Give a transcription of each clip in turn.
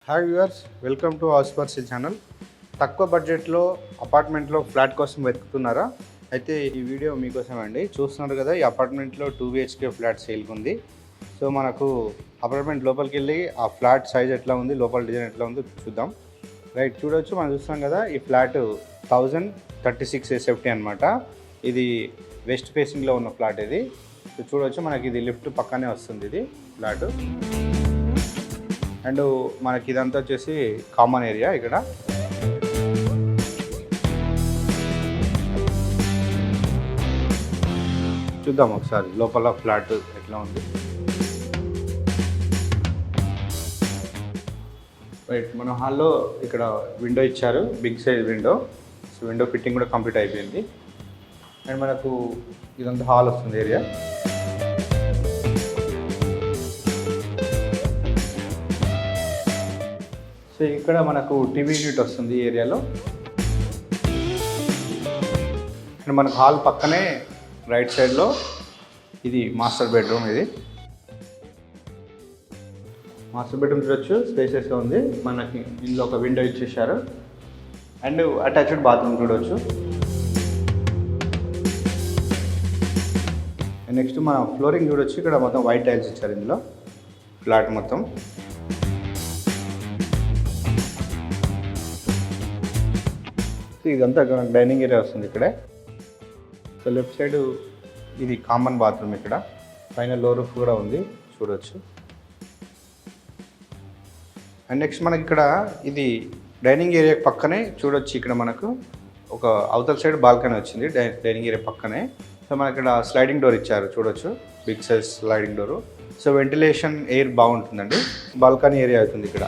Hi viewers, welcome to house for sale channel. తక్కువ బడ్జెట్లో అపార్ట్మెంట్లో ఫ్లాట్ కోసం వెతుకుతున్నారా? అయితే ఈ వీడియో మీకోసం అండి. చూస్తున్నారు కదా, ఈ అపార్ట్మెంట్లో 2 BHK ఫ్లాట్ సేల్కి ఉంది. సో మనకు అపార్ట్మెంట్ లోపలికి వెళ్ళి ఆ ఫ్లాట్ సైజ్ ఎట్లా ఉంది, లోపల డిజైన్ ఎట్లా ఉందో చూద్దాం. రైట్, చూడవచ్చు. మనం చూస్తాం కదా, ఈ ఫ్లాట్ 1036 SFT అనమాట. ఇది వెస్ట్ ఫేసింగ్లో ఉన్న ఫ్లాట్ ఇది. సో చూడవచ్చు, మనకి ఇది లిఫ్ట్ పక్కనే వస్తుంది ఇది ఫ్లాట్. అండ్ మనకి ఇదంతా వచ్చేసి కామన్ ఏరియా. ఇక్కడ చూద్దాం ఒకసారి లోపల ఫ్లాట్ ఎట్లా ఉంది. రైట్, మన హాల్లో ఇక్కడ విండో ఇచ్చారు, big size window. So window fitting కూడా కంప్లీట్ అయిపోయింది. అండ్ మనకు ఇదంతా హాల్ వస్తుంది ఏరియా. సో ఇక్కడ మనకు టీవీ యూనిట్ వస్తుంది ఈ ఏరియాలో. అండ్ మనకు హాల్ పక్కనే రైట్ సైడ్లో ఇది మాస్టర్ బెడ్రూమ్. ఇది మాస్టర్ బెడ్రూమ్ చూడొచ్చు, స్పేసెస్గా ఉంది. మనకి ఇందులో ఒక విండో ఇచ్చేసారు. అండ్ అటాచ్డ్ బాత్రూమ్ చూడవచ్చు. నెక్స్ట్ మన ఫ్లోరింగ్ చూడొచ్చు. ఇక్కడ మొత్తం వైట్ టైల్స్ ఇచ్చారు ఇందులో ఫ్లాట్ మొత్తం. ఇదంతా డైనింగ్ ఏరియా వస్తుంది ఇక్కడే. సో లెఫ్ట్ సైడ్ ఇది కామన్ బాత్రూమ్. ఇక్కడ పైన లో రూఫ్ కూడా ఉంది, చూడవచ్చు. అండ్ నెక్స్ట్ మనకి ఇక్కడ ఇది డైనింగ్ ఏరియా పక్కనే చూడొచ్చు. ఇక్కడ మనకు ఒక అవతల సైడ్ బాల్కనీ వచ్చింది డైనింగ్ ఏరియా పక్కనే. సో మనకి ఇక్కడ స్లైడింగ్ డోర్ ఇచ్చారు, చూడొచ్చు, big size sliding door. So ventilation air బాగుంటుందండి. బాల్కనీ ఏరియా అవుతుంది ఇక్కడ.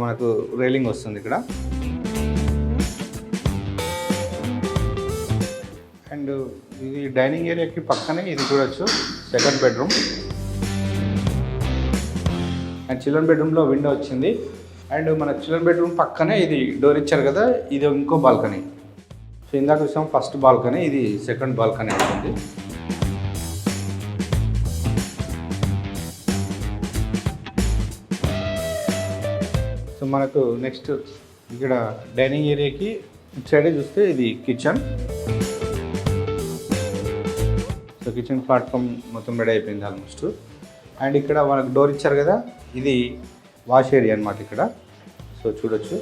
మనకు రైలింగ్ వస్తుంది ఇక్కడ. అండ్ ఇది డైనింగ్ ఏరియాకి పక్కనే ఇది చూడొచ్చు, సెకండ్ బెడ్రూమ్. అండ్ చిల్డ్రన్ బెడ్రూమ్లో విండో వచ్చింది. అండ్ మన చిల్డ్రన్ బెడ్రూమ్ పక్కనే ఇది డోర్ ఇచ్చారు కదా, ఇది ఇంకో బాల్కనీ. సో ఇందాక చూసాం ఫస్ట్ బాల్కనీ, ఇది సెకండ్ బాల్కనీ అవుతుంది. సో మనకు నెక్స్ట్ ఇక్కడ డైనింగ్ ఏరియాకి ఇటు సైడే చూస్తే ఇది కిచెన్. సో కిచెన్ ప్లాట్ఫామ్ మొత్తం రెడీ అయిపోయింది ఆల్మోస్ట్. అండ్ ఇక్కడ మనకు డోర్ ఇచ్చారు కదా, ఇది వాష్ ఏరియా అనమాట ఇక్కడ. సో చూడొచ్చు.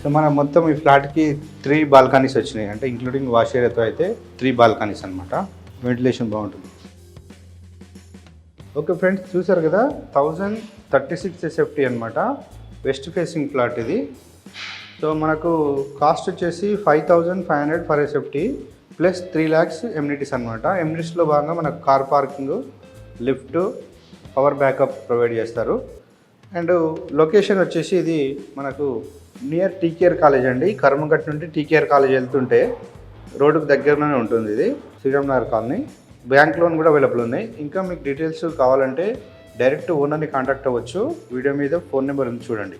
సో మనం మొత్తం ఈ ఫ్లాట్కి 3 బాల్కనీస్ వచ్చినాయి, అంటే ఇంక్లూడింగ్ వాష్ ఏరియాతో అయితే 3 బాల్కనీస్ అనమాట. వెంటిలేషన్ బాగుంటుంది. ఓకే ఫ్రెండ్స్, చూసారు కదా, 1036 SFT అనమాట, వెస్ట్ ఫేసింగ్ ఫ్లాట్ ఇది. సో మనకు కాస్ట్ వచ్చేసి 5500 for SFT plus 3 lakhs amenities అనమాట. ఎమ్యూనిటీస్లో భాగంగా మనకు car parking, lift, power backup provide చేస్తారు. అండ్ లొకేషన్ వచ్చేసి ఇది మనకు నియర్ TKR కాలేజ్ అండి. కర్మగట్ నుండి TKR కాలేజ్ వెళ్తుంటే రోడ్డుకు దగ్గరలోనే ఉంటుంది ఇది, Sriram Nagar colony. Bank loan కూడా అవైలబుల్ ఉన్నాయి. ఇంకా మీకు డీటెయిల్స్ కావాలంటే డైరెక్ట్ ఓనర్ని కాంటాక్ట్ అవ్వచ్చు. వీడియో మీద ఫోన్ నెంబర్ ఉంది, చూడండి.